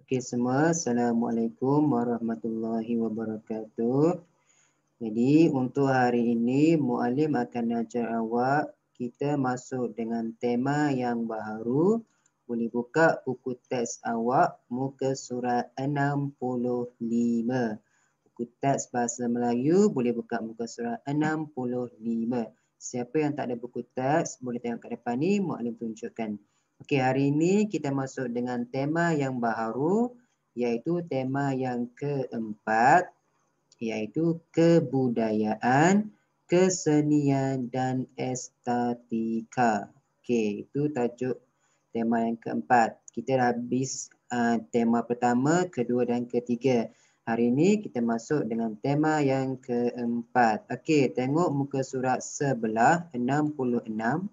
Okey semua, Assalamualaikum warahmatullahi wabarakatuh. Jadi untuk hari ini muallim akan ajar awak kita masuk dengan tema yang baru. Boleh buka buku teks awak muka surat 65. Buku teks bahasa Melayu boleh buka muka surat 65. Siapa yang tak ada buku teks boleh tengok kat depan ni, muallim tunjukkan. Okey, hari ini kita masuk dengan tema yang baru iaitu tema yang keempat iaitu kebudayaan, kesenian dan estetika. Okey, itu tajuk tema yang keempat. Kita dah habis tema pertama, kedua dan ketiga. Hari ini kita masuk dengan tema yang keempat. Okey, tengok muka surat sebelah 66.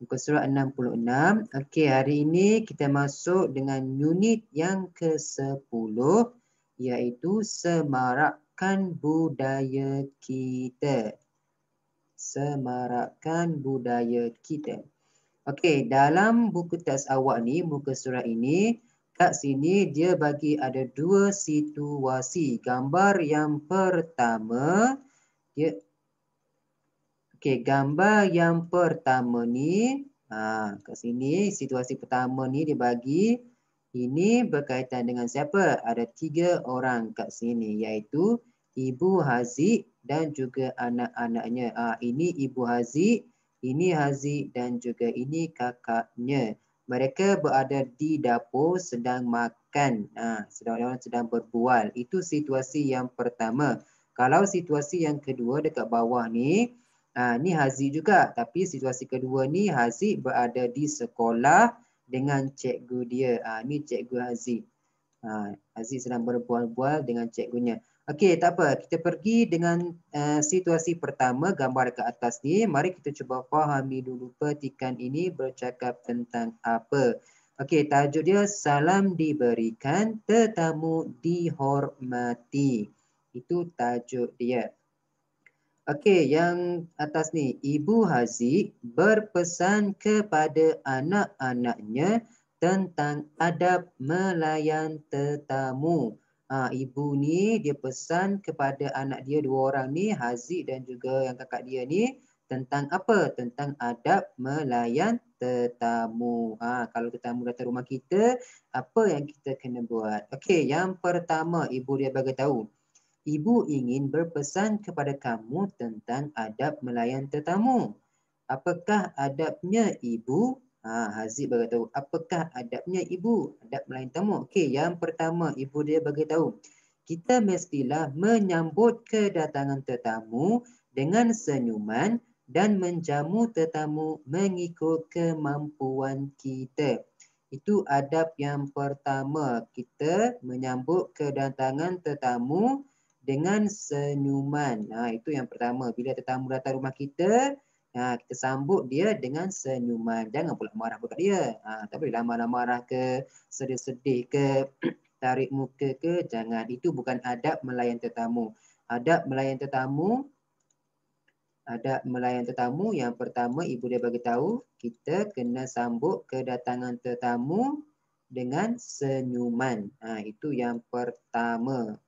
Muka surat 66. Okey, hari ini kita masuk dengan unit yang ke-10 iaitu semarakkan budaya kita. Semarakkan budaya kita. Okey, dalam buku teks awak ni, muka surat ini, kat sini dia bagi ada dua situasi. Gambar yang pertama, dia okey, gambar yang pertama ni, kat sini situasi pertama ni dia bagi ini berkaitan dengan siapa? Ada 3 orang kat sini iaitu Ibu Haziq dan juga anak-anaknya. Ini Ibu Haziq, ini Haziq dan juga ini kakaknya. Mereka berada di dapur sedang makan. Sedang berbual. Itu situasi yang pertama. Kalau situasi yang kedua dekat bawah ni, ni Haziq juga. Tapi situasi kedua ni Haziq berada di sekolah dengan cikgu dia. Ni cikgu Haziq. Haziq sedang berbual-bual dengan cikgunya. Okey, tak apa. Kita pergi dengan situasi pertama, gambar dekat atas ni. Mari kita cuba fahami dulu petikan ini bercakap tentang apa. Okey, tajuk dia salam diberikan, tetamu dihormati. Itu tajuk dia. Okey, yang atas ni, Ibu Haziq berpesan kepada anak-anaknya tentang adab melayan tetamu. Ibu ni dia pesan kepada anak dia dua orang ni, Haziq dan juga yang kakak dia ni, tentang apa? Tentang adab melayan tetamu. Kalau tetamu datang rumah kita, apa yang kita kena buat? Okey, yang pertama ibu dia bagi tahu. Ibu ingin berpesan kepada kamu tentang adab melayan tetamu. Apakah adabnya ibu? Haziq beritahu. Apakah adabnya ibu? Adab melayan tetamu. Okey, yang pertama ibu dia beritahu. Kita mestilah menyambut kedatangan tetamu dengan senyuman dan menjamu tetamu mengikut kemampuan kita. Itu adab yang pertama. Kita menyambut kedatangan tetamu dengan senyuman. Itu yang pertama. Bila tetamu datang rumah kita, kita sambut dia dengan senyuman. Jangan pula marah dekat dia. Tak bolehlah marah-marah ke, sedih-sedih ke, tarik muka ke. Jangan. Itu bukan adab melayan tetamu. Adab melayan tetamu yang pertama ibu dia bagi tahu, kita kena sambut kedatangan tetamu dengan senyuman. Itu yang pertama.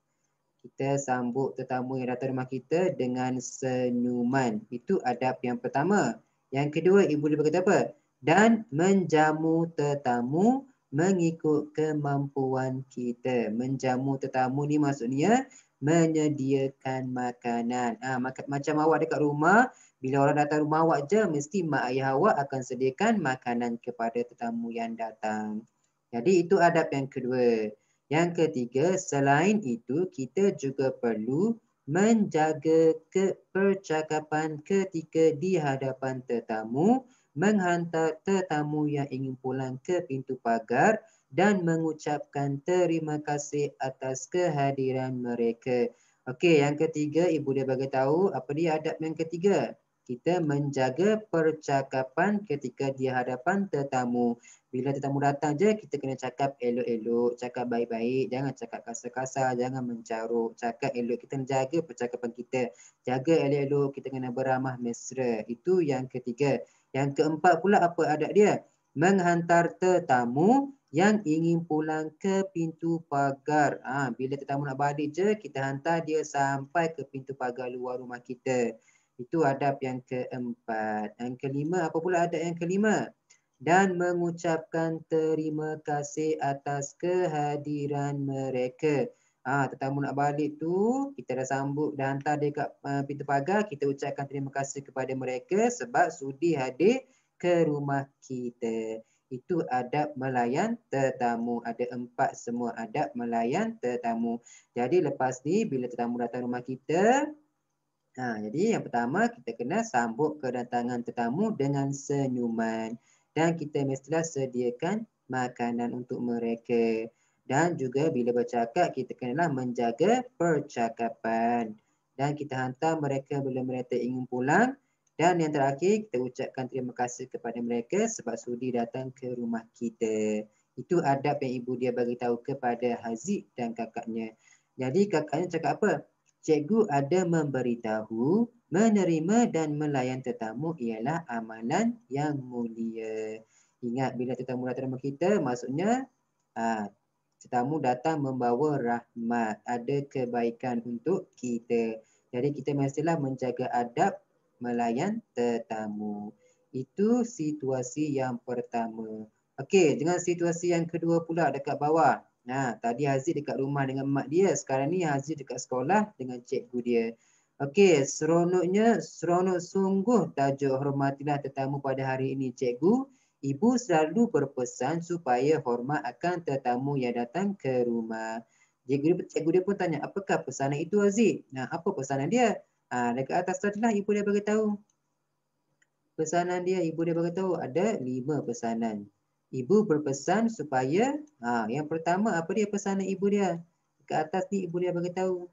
Kita sambut tetamu yang datang rumah kita dengan senyuman. Itu adab yang pertama. Yang kedua, ibu dia berkata apa? Dan menjamu tetamu mengikut kemampuan kita. Menjamu tetamu ni maksudnya menyediakan makanan. Macam awak dekat rumah, bila orang datang rumah awak je, mesti mak ayah awak akan sediakan makanan kepada tetamu yang datang. Jadi itu adab yang kedua. Yang ketiga, selain itu kita juga perlu menjaga percakapan ketika di hadapan tetamu, menghantar tetamu yang ingin pulang ke pintu pagar dan mengucapkan terima kasih atas kehadiran mereka. Okey, yang ketiga ibu dia bagi tahu apa dia adab yang ketiga. Kita menjaga percakapan ketika di hadapan tetamu. Bila tetamu datang je, kita kena cakap elok-elok, cakap baik-baik, jangan cakap kasar-kasar, jangan mencarut, cakap elok. Kita jaga percakapan kita. Jaga elok-elok, kita kena beramah mesra. Itu yang ketiga. Yang keempat pula apa adab dia? Menghantar tetamu yang ingin pulang ke pintu pagar. Bila tetamu nak balik je, kita hantar dia sampai ke pintu pagar luar rumah kita. Itu adab yang keempat. Yang kelima, apa pula adab yang kelima? Dan mengucapkan terima kasih atas kehadiran mereka. Tetamu nak balik tu, kita dah sambut, dah hantar dia kat pintu pagar, kita ucapkan terima kasih kepada mereka sebab sudi hadir ke rumah kita. Itu adab melayan tetamu. Ada 4 semua adab melayan tetamu. Jadi lepas ni, bila tetamu datang rumah kita, jadi yang pertama kita kena sambut kedatangan tetamu dengan senyuman. Dan kita mestilah sediakan makanan untuk mereka. Dan juga bila bercakap, kita kenalah menjaga percakapan. Dan kita hantar mereka bila mereka ingin pulang. Dan yang terakhir, kita ucapkan terima kasih kepada mereka sebab sudi datang ke rumah kita. Itu adab yang ibu dia bagi tahu kepada Haziq dan kakaknya. Jadi kakaknya cakap apa? Cikgu ada memberitahu, menerima dan melayan tetamu ialah amalan yang mulia. Ingat bila tetamu datang rumah kita, maksudnya tetamu datang membawa rahmat, ada kebaikan untuk kita. Jadi kita mestilah menjaga adab melayan tetamu. Itu situasi yang pertama. Okey, dengan situasi yang kedua pula dekat bawah. Tadi Haziq dekat rumah dengan mak dia. Sekarang ni Haziq dekat sekolah dengan cikgu dia. Okey, seronok sungguh tajuk hormatilah tetamu pada hari ini cikgu. Ibu selalu berpesan supaya hormat akan tetamu yang datang ke rumah. Cikgu dia pun tanya, apakah pesanan itu Haziq? Apa pesanan dia? Dekat atas tadi lah ibu dia beritahu. Pesanan dia, ibu dia beritahu ada 5 pesanan. Ibu berpesan supaya, yang pertama apa dia pesanan ibu dia? Dekat atas ni ibu dia beritahu.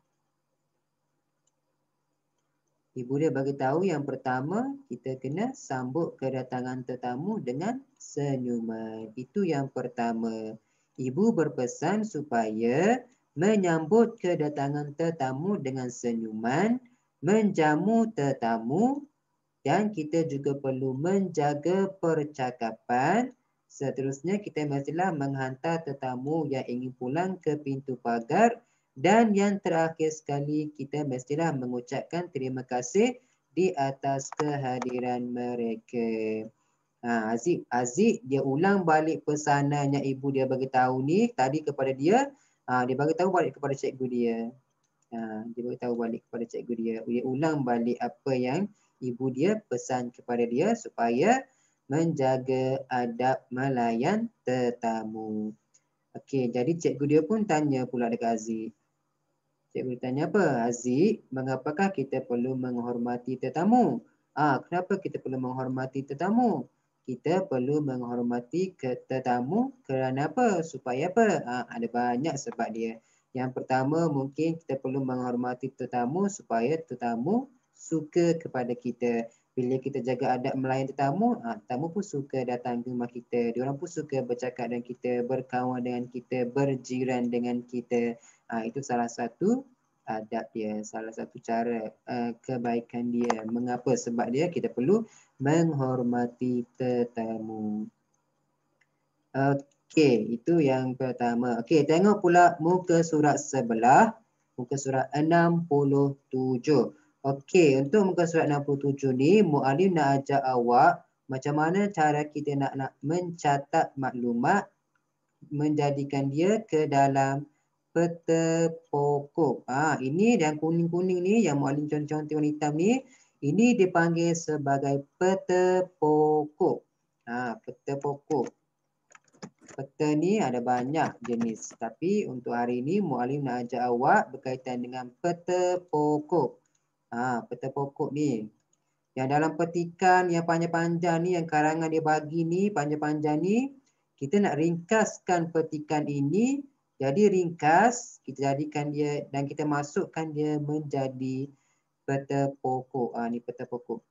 Ibu dia bagi tahu yang pertama, kita kena sambut kedatangan tetamu dengan senyuman. Itu yang pertama. Ibu berpesan supaya menyambut kedatangan tetamu dengan senyuman, menjamu tetamu dan kita juga perlu menjaga percakapan. Seterusnya kita mestilah menghantar tetamu yang ingin pulang ke pintu pagar. Dan yang terakhir sekali, kita mestilah mengucapkan terima kasih di atas kehadiran mereka. Aziz dia ulang balik pesanan yang ibu dia bagi tahu ni tadi kepada dia. Dia bagi tahu balik kepada cikgu dia. Dia bagi tahu balik kepada cikgu dia. Dia ulang balik apa yang ibu dia pesan kepada dia supaya menjaga adab melayan tetamu. Okey, jadi cikgu dia pun tanya pula dekat Aziz. Cikgu tanya apa? Haziq, mengapakah kita perlu menghormati tetamu? Kenapa kita perlu menghormati tetamu? Kita perlu menghormati tetamu kerana apa? Supaya apa? Ada banyak sebab dia. Yang pertama mungkin kita perlu menghormati tetamu supaya tetamu suka kepada kita. Bila kita jaga adab melayan tetamu, tetamu pun suka datang ke rumah kita. Diorang pun suka bercakap dengan kita, berkawan dengan kita, berjiran dengan kita. Itu salah satu adab dia, salah satu cara kebaikan dia. Mengapa? Sebab dia kita perlu menghormati tetamu. Okey, itu yang pertama. Okey, tengok pula muka surat sebelah, muka surat 67. Okey, untuk muka surat 67 ni, muallim nak ajak awak macam mana cara kita nak mencatat maklumat, menjadikan dia ke dalam peta pokok. Ini yang kuning-kuning ni, yang muallim contoh-contoh warna hitam ni, ini dipanggil sebagai peta pokok. Peta pokok. Peta ni ada banyak jenis. Tapi untuk hari ini, muallim nak ajak awak berkaitan dengan peta pokok. Peta pokok ni. Yang dalam petikan yang panjang-panjang ni, yang karangan dia bagi ni, panjang-panjang ni, kita nak ringkaskan petikan ini. Jadi ringkas, kita jadikan dia dan kita masukkan dia menjadi peta pokok. Ni peta pokok.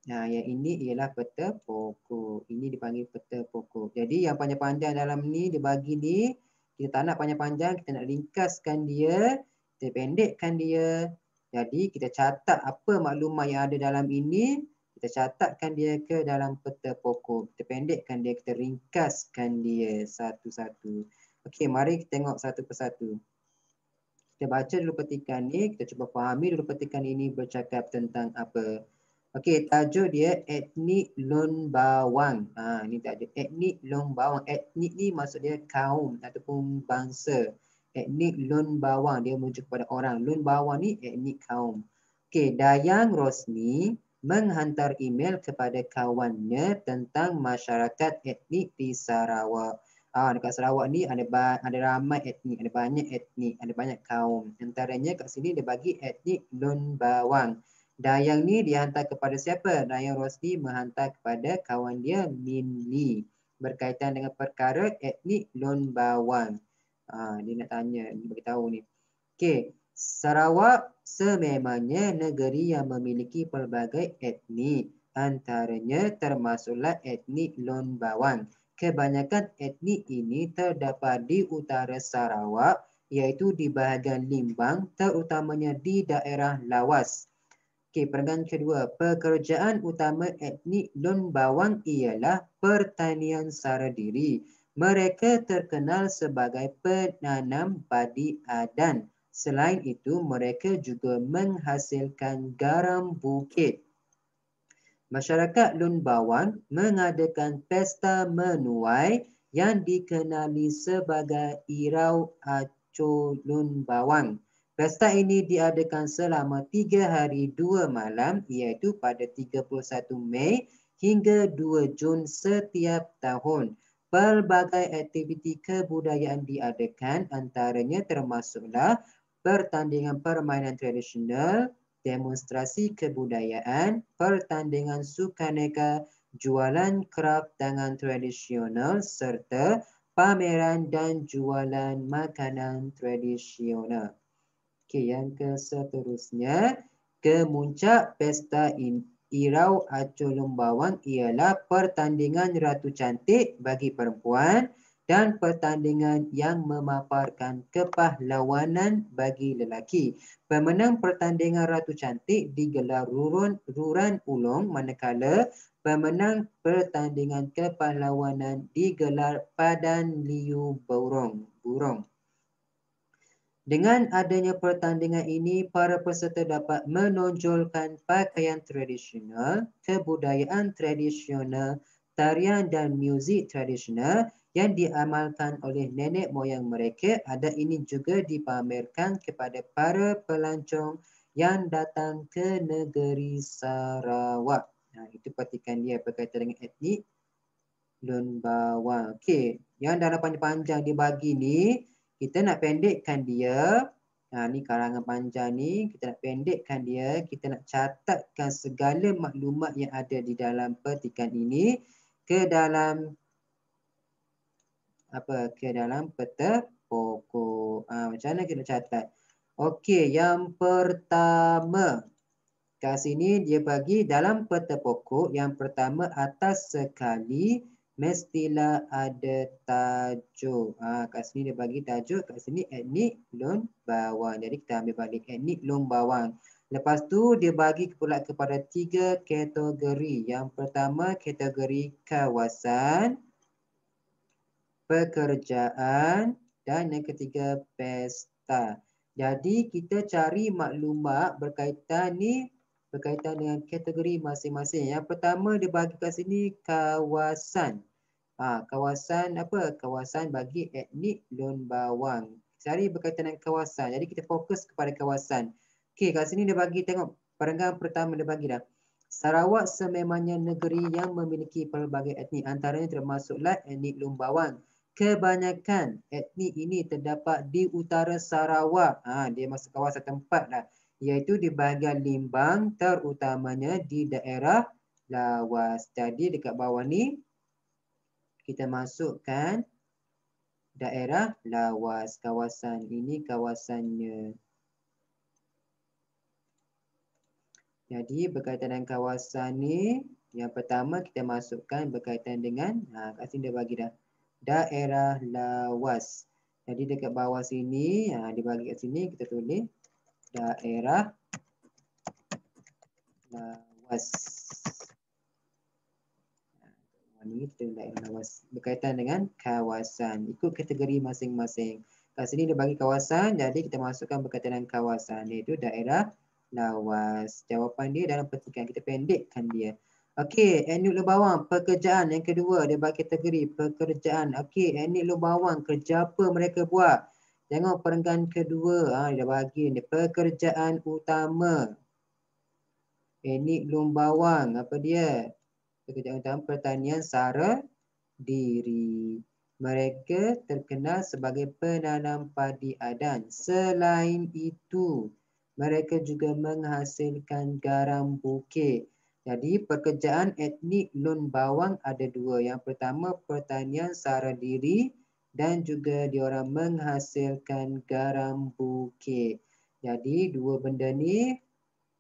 Yang ini ialah peta pokok. Ini dipanggil peta pokok. Jadi yang panjang-panjang dalam ni, dia bagi ni, kita tak nak panjang-panjang, kita nak ringkaskan dia, kita pendekkan dia. Jadi kita catat apa maklumat yang ada dalam ini, Kita catatkan dia ke dalam peta pokok. Kita pendekkan dia, kita ringkaskan dia satu-satu. Okey, mari kita tengok satu persatu. Kita baca dulu petikan ni, kita cuba fahami dulu petikan ini bercakap tentang apa. Okey, tajuk dia etnik Lun Bawang. Ni tajuk etnik Lun Bawang. Etnik ni maksud dia kaum ataupun bangsa. Etnik Lun Bawang, dia merujuk kepada orang. Lun Bawang ni etnik kaum. Okey, Dayang Rosni menghantar email kepada kawannya tentang masyarakat etnik di Sarawak. Dekat Sarawak ni ada ramai etnik, ada banyak etnik, ada banyak kaum. Antaranya kat sini dia bagi etnik Lun Bawang. Dayang ni dihantar kepada siapa? Dayang Rosli menghantar kepada kawan dia Min Lee berkaitan dengan perkara etnik Lun Bawang. Dia nak tanya, dia beritahu ni. Okey, Sarawak sememangnya negeri yang memiliki pelbagai etnik. Antaranya termasuklah etnik Lun Bawang. Kebanyakan etnik ini terdapat di utara Sarawak, iaitu di bahagian Limbang, terutamanya di daerah Lawas. Okey, perenggan kedua. Pekerjaan utama etnik Lun Bawang ialah pertanian sara diri. Mereka terkenal sebagai penanam padi adan. Selain itu, mereka juga menghasilkan garam bukit. Masyarakat Lun Bawang mengadakan pesta menuai yang dikenali sebagai Irau Aco Lun Bawang. Pesta ini diadakan selama 3 hari 2 malam, iaitu pada 31 Mei hingga 2 Jun setiap tahun. Pelbagai aktiviti kebudayaan diadakan, antaranya termasuklah pertandingan permainan tradisional, demonstrasi kebudayaan, pertandingan sukaneka, jualan kraf tangan tradisional serta pameran dan jualan makanan tradisional. Okey, yang seterusnya, kemuncak pesta Irau Aco Lun Bawang ialah pertandingan Ratu Cantik bagi perempuan dan pertandingan yang memaparkan kepahlawanan bagi lelaki. Pemenang pertandingan Ratu Cantik digelar Ruran Ulong, manakala pemenang pertandingan kepahlawanan digelar Padan Liu Burong. Dengan adanya pertandingan ini, para peserta dapat menonjolkan pakaian tradisional, kebudayaan tradisional, tarian dan muzik tradisional yang diamalkan oleh nenek moyang mereka. Adat ini juga dipamerkan kepada para pelancong yang datang ke negeri Sarawak. Itu petikan dia berkaitan dengan etnik Lun Bawang. Okey, yang dalam panjang-panjang dibagi ni, kita nak pendekkan dia. Ni karangan panjang ni, kita nak pendekkan dia, kita nak catatkan segala maklumat yang ada di dalam petikan ini ke dalam peta pokok. Macam mana kita catat? Okey, yang pertama, kat sini dia bagi dalam peta pokok, yang pertama atas sekali mestilah ada tajuk. Kat sini dia bagi tajuk, kat sini etnik Lun Bawang. Jadi kita ambil balik etnik Lun Bawang. Lepas tu dia bagi pula kepada 3 kategori. Yang pertama kategori kawasan, pekerjaan dan yang ketiga pesta. Jadi kita cari maklumat berkaitan dengan kategori masing-masing. Yang pertama dia bagi kat sini kawasan. Kawasan apa? Kawasan bagi etnik Lun Bawang. Cari berkaitan dengan kawasan. Jadi kita fokus kepada kawasan. Okey, kat sini dia bagi, tengok perenggan pertama dia bagi dah. Sarawak sememangnya negeri yang memiliki pelbagai etnik, antaranya termasuklah etnik Lun Bawang. Kebanyakan etnik ini terdapat di utara Sarawak. Dia masuk kawasan tempat lah, iaitu di bahagian Limbang, terutamanya di daerah Lawas. Jadi dekat bawah ni kita masukkan daerah Lawas. Kawasan ini kawasannya. Jadi berkaitan dengan kawasan ni, yang pertama kita masukkan berkaitan dengan kat sini dia bagi dah, daerah Lawas. Jadi dekat bawah sini, dia bagi kat sini, kita tulis daerah Lawas. Ini kita daerah lawas berkaitan dengan kawasan. Ikut kategori masing-masing. Kat sini dia bagi kawasan, jadi kita masukkan berkaitan dengan kawasan, iaitu daerah lawas. Jawapan dia dalam petikan, kita pendekkan dia. Okey, etnik Lubawang, pekerjaan. Yang kedua, dia bagi kategori pekerjaan. Okey, etnik Lubawang, kerja apa mereka buat? Tengok perenggan kedua, dia bagi ni, pekerjaan utama. Etnik Lubawang, apa dia? Pekerjaan utama pertanian sara diri. Mereka terkenal sebagai penanam padi adan. Selain itu, mereka juga menghasilkan garam bukit. Jadi pekerjaan etnik Lun Bawang ada dua. Yang pertama pertanian sara diri dan juga diorang menghasilkan garam bukit. Jadi dua benda ni,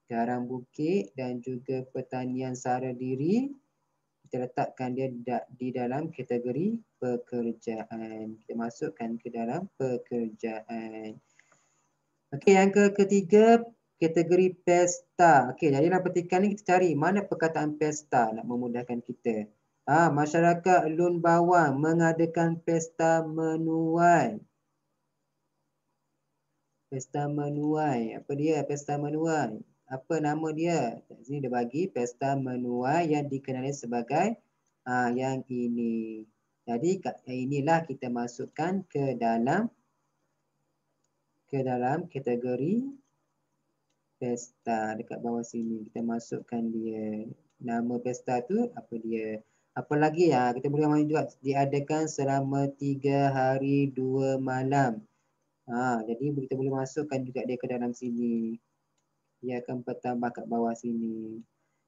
garam bukit dan juga pertanian sara diri, kita letakkan dia di dalam kategori pekerjaan. Kita masukkan ke dalam pekerjaan. Okey, yang ketiga, kategori pesta. Okey, jadi dalam petikan ni kita cari mana perkataan pesta nak memudahkan kita. Masyarakat Lun Bawang mengadakan pesta menuai. Pesta menuai. Apa dia pesta menuai? Apa nama dia? Di sini dia bagi pesta menuai yang dikenali sebagai yang ini. Jadi inilah kita masukkan ke dalam kategori pesta. Dekat bawah sini kita masukkan dia. Nama pesta tu apa dia? Apa lagi kita boleh main juga, diadakan selama 3 hari 2 malam. Jadi kita boleh masukkan juga dia ke dalam sini. Dia akan bertambah kat bawah sini.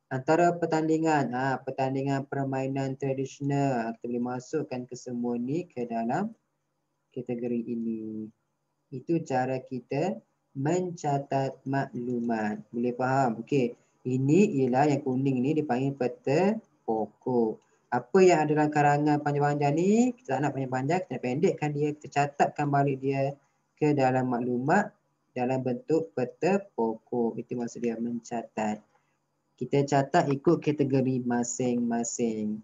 Antara pertandingan, pertandingan permainan tradisional, kita boleh masukkan ke semua ni ke dalam kategori ini. Itu cara kita mencatat maklumat. Boleh faham? Okey. Ini ialah yang kuning ni dipanggil peta pokok. Apa yang ada dalam karangan panjang-panjang ni, kita tak nak panjang-panjang, kita nak pendekkan dia, kita catatkan balik dia ke dalam maklumat dalam bentuk peta pokok. Itu maksud dia mencatat. Kita catat ikut kategori masing-masing.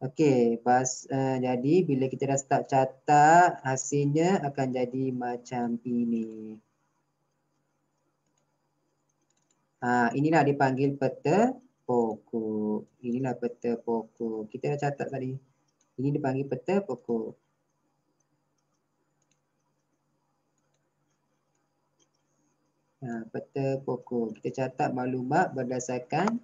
Okey, jadi bila kita dah start catat, hasilnya akan jadi macam ini. Inilah dipanggil peta pokok. Inilah peta pokok. Kita dah catat tadi. Ini dipanggil peta pokok. Peta pokok. Kita catat maklumat berdasarkan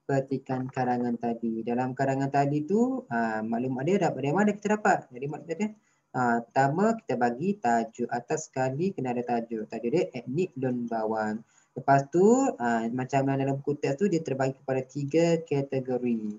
petikan karangan tadi. Dalam karangan tadi tu, maklumat dia dari mana kita dapat? Jadi maklumat dia, pertama kita bagi tajuk. Atas sekali kena ada tajuk. Tajuk dia etnik Lun Bawang. Lepas tu, macam dalam buku teks tu, dia terbagi kepada 3 kategori.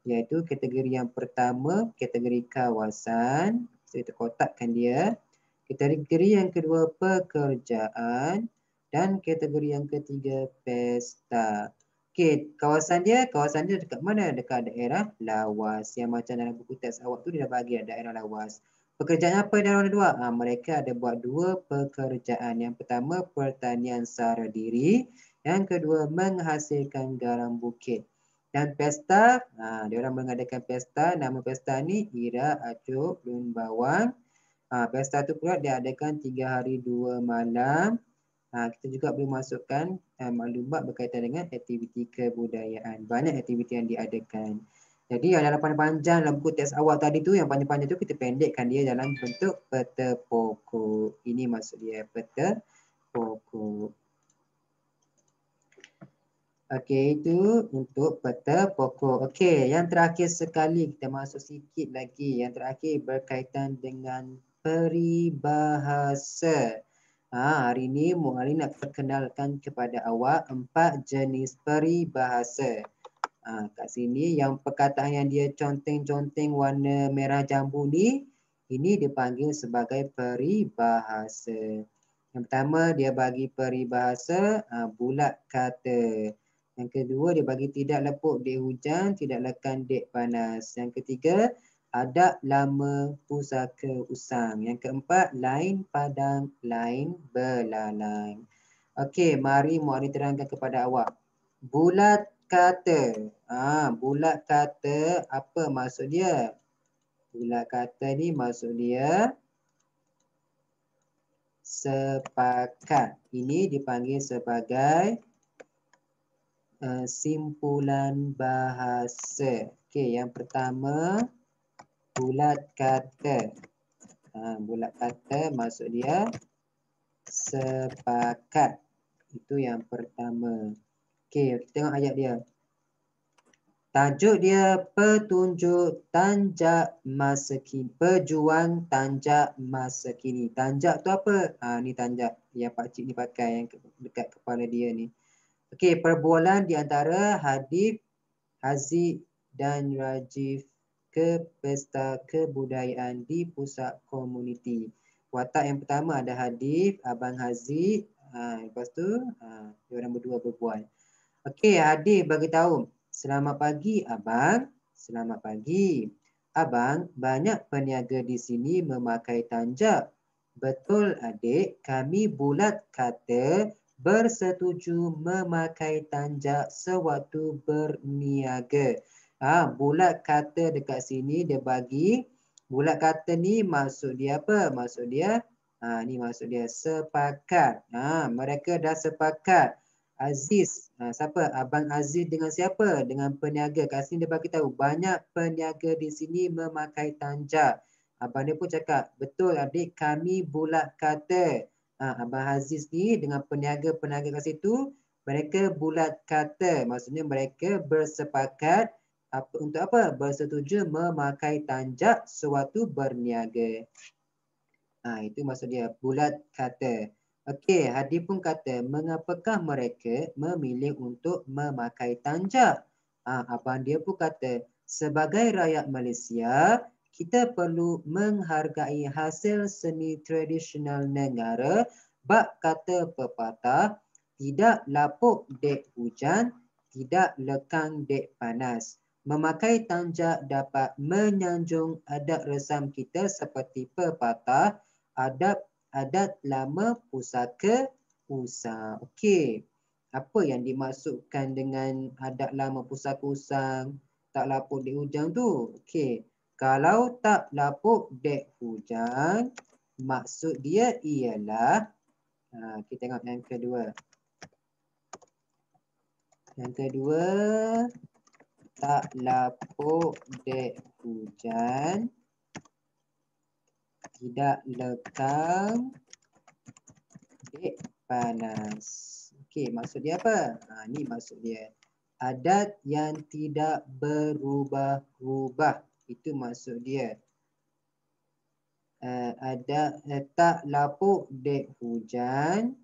Iaitu kategori yang pertama, kategori kawasan. Kita kotakkan dia. Kategori yang kedua, pekerjaan. Dan kategori yang ketiga, pesta. Okey, kawasan dia dekat mana? Dekat daerah lawas. Yang macam dalam buku teks awak tu dia dah bagi daerah lawas. Pekerjaan apa yang diorang ada buat? Mereka ada buat 2 pekerjaan. Yang pertama pertanian sara diri. Yang kedua menghasilkan garam bukit. Dan pesta, diorang mengadakan pesta. Nama pesta ni Ira Acuk Lun Bawang. Pesta tu pula diadakan 3 hari 2 malam. Kita juga boleh masukkan maklumat berkaitan dengan aktiviti kebudayaan. Banyak aktiviti yang diadakan. Jadi yang dalam panjang-panjang dalam buku teks awal tadi tu, yang panjang-panjang tu kita pendekkan dia dalam bentuk peta pokok. Ini maksud dia, peta pokok. Okey, itu untuk peta pokok. Okey, yang terakhir sekali kita masuk sikit lagi. Yang terakhir berkaitan dengan peribahasa. Hari ini Muali nak perkenalkan kepada awak 4 jenis peribahasa. Kat sini yang perkataan yang dia conteng-conteng warna merah jambu ni, ini dipanggil sebagai peribahasa. Yang pertama dia bagi peribahasa bulat kata. Yang kedua dia bagi tidak lepuk dek hujan, tidak lekang dek panas. Yang ketiga adat lama pusaka usang. Yang keempat, lain padang, lain belalang. Okey, mari Muali terangkan kepada awak. Bulat kata. Bulat kata apa maksud dia? Bulat kata ni maksud dia sepakat. Ini dipanggil sebagai simpulan bahasa. Okey, yang pertama bulat kata. Bulat kata maksud dia sepakat. Itu yang pertama. Okey, kita tengok ayat dia. Tajuk dia petunjuk tanjak masa kini. Pejuang tanjak masa kini. Tanjak tu apa? Ni tanjak yang pakcik ni pakai yang dekat kepala dia ni. Okey, perbualan di antara Hadif, Haziq dan Rajif ke pesta kebudayaan di pusat komuniti. Watak yang pertama ada Hadif, Abang Haziq. Lepas tu, diorang berdua berbual. Okey, Hadif bagi tahu. Selamat pagi, Abang. Selamat pagi. Abang, banyak peniaga di sini memakai tanjak. Betul, adik. Kami bulat kata bersetuju memakai tanjak sewaktu berniaga. Bulat kata dekat sini dia bagi. Bulat kata ni maksud dia apa? Maksud dia, ni maksud dia sepakat. Mereka dah sepakat. Aziz, siapa? Abang Aziz dengan siapa? Dengan peniaga. Kat sini dia bagi tahu banyak peniaga di sini memakai tanjak. Abang dia pun cakap, betul adik, kami bulat kata. Abang Aziz ni dengan peniaga-peniaga kat situ, mereka bulat kata. Maksudnya mereka bersepakat untuk apa? Bersetuju memakai tanjak sewaktu berniaga. Itu maksud dia, bulat kata. Okey, Hadi pun kata, mengapakah mereka memilih untuk memakai tanjak? Abang dia pun kata, sebagai rakyat Malaysia, kita perlu menghargai hasil seni tradisional negara. Bak kata pepatah, tidak lapuk dek hujan, tidak lekang dek panas. Memakai tanjak dapat menyanjung adat resam kita seperti pepatah, adat lama pusaka usang. Okey. Apa yang dimaksudkan dengan adat lama pusaka usang, tak lapuk dek hujan tu? Okey. Kalau tak lapuk dek hujan, maksud dia ialah, kita tengok yang kedua. Yang kedua, tak lapuk dek hujan, tidak lekang dek panas. Okey, maksud dia apa? Ni maksud dia. Adat yang tidak berubah-ubah. Itu maksud dia. Tak lapuk dek hujan,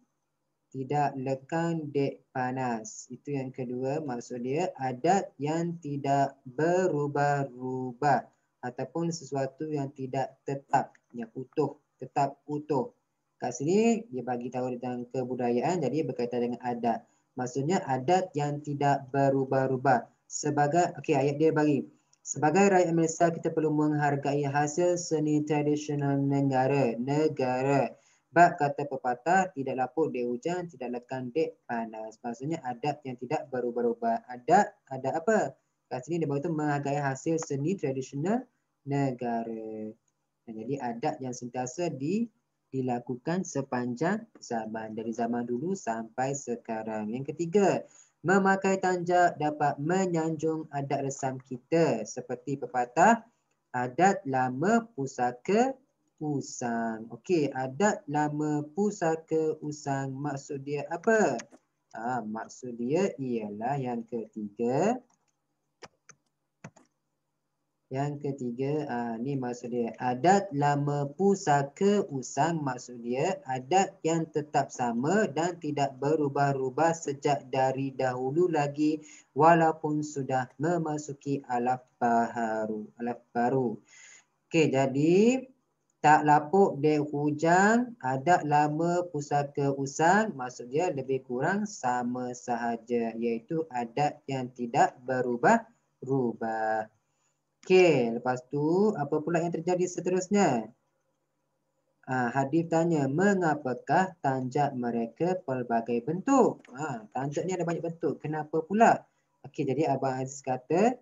tidak lekang dek panas. Itu yang kedua, maksud dia adat yang tidak berubah-ubah ataupun sesuatu yang tidak tetap, yang utuh, tetap utuh. Kat sini dia bagi tahu tentang kebudayaan, jadi berkaitan dengan adat. Maksudnya adat yang tidak berubah-ubah. Ayat dia bagi. Sebagai rakyat Malaysia, kita perlu menghargai hasil seni tradisional negara. Bab kata pepatah, tidak lapuk dek hujan, tidak lekang dek panas. Maksudnya adat yang tidak berubah-ubah. Adat apa? Kat sini dia berkata menghargai hasil seni tradisional negara. Jadi adat yang sentiasa dilakukan sepanjang zaman. Dari zaman dulu sampai sekarang. Yang ketiga, memakai tanjak dapat menyanjung adat resam kita. Seperti pepatah, adat lama pusaka usang. Okey, adat lama pusaka usang maksud dia apa? Maksud dia ialah yang ketiga. Yang ketiga, ni maksud dia. Adat lama pusaka usang maksud dia adat yang tetap sama dan tidak berubah-ubah sejak dari dahulu lagi walaupun sudah memasuki alaf baru. Okey, jadi tak lapuk dek hujan, adat lama pusaka usang, maksud dia lebih kurang sama sahaja, iaitu adat yang tidak berubah-ubah. Okey, lepas tu apa pula yang terjadi seterusnya? Hadif tanya, mengapakah tanjak mereka pelbagai bentuk? Tanjak ni ada banyak bentuk, kenapa pula? Okey, jadi Abang Aziz kata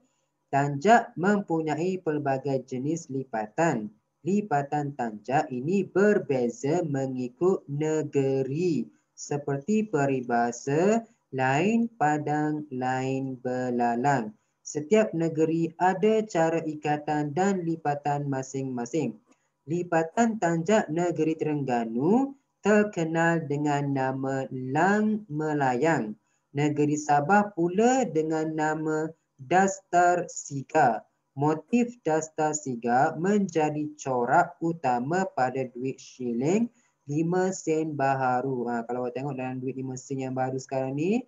tanjak mempunyai pelbagai jenis lipatan. Lipatan tanjak ini berbeza mengikut negeri. Seperti peribahasa, lain padang, lain belalang. Setiap negeri ada cara ikatan dan lipatan masing-masing. Lipatan tanjak negeri Terengganu terkenal dengan nama Lang Melayang. Negeri Sabah pula dengan nama Dastar Siga. Motif Dastar Siga menjadi corak utama pada duit shilling 5 sen baharu. Kalau awak tengok dalam duit 5 sen yang baru sekarang ni,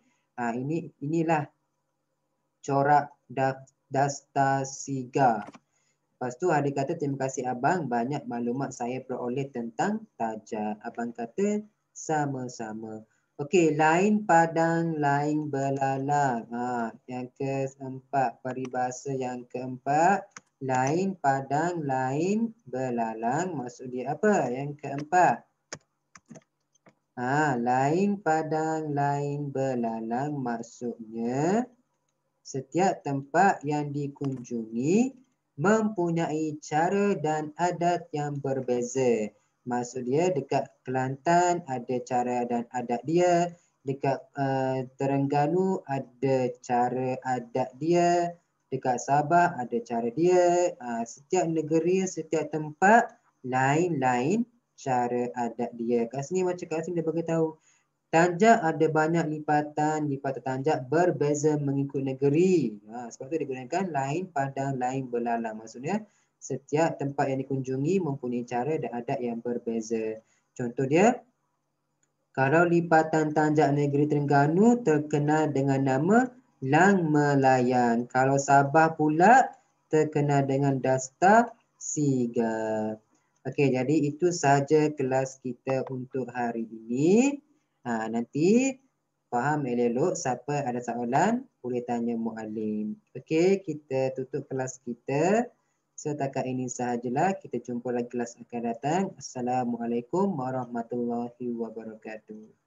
inilah corak Dastar Siga. Lepas tu adik kata terima kasih abang, banyak maklumat saya peroleh tentang tajak. Abang kata sama-sama. Okey, lain padang, lain belalang. Yang keempat, peribahasa yang keempat. Lain padang, lain belalang. Maksud dia apa? Yang keempat. Lain padang, lain belalang. Maksudnya, setiap tempat yang dikunjungi mempunyai cara dan adat yang berbeza. Maksud dia dekat Kelantan ada cara dan adat dia, dekat Terengganu ada cara adat dia, dekat Sabah ada cara dia. Setiap negeri, setiap tempat lain-lain cara adat dia. Kat sini macam kat sini dia bagi tahu. Tanjak ada banyak lipatan tanjak berbeza mengikut negeri. Sebab itu digunakan lain padang, lain belalang. Maksudnya setiap tempat yang dikunjungi mempunyai cara dan adat yang berbeza. Contoh dia, kalau lipatan tanjak negeri Terengganu terkenal dengan nama Lang Melayang. Kalau Sabah pula terkenal dengan Dastar Siga. Okey, jadi itu sahaja kelas kita untuk hari ini. Nanti faham elok-elok, siapa ada soalan boleh tanya muallim. Okey, kita tutup kelas kita. Setakat ini sahajalah. Kita jumpa lagi kelas akan datang. Assalamualaikum warahmatullahi wabarakatuh.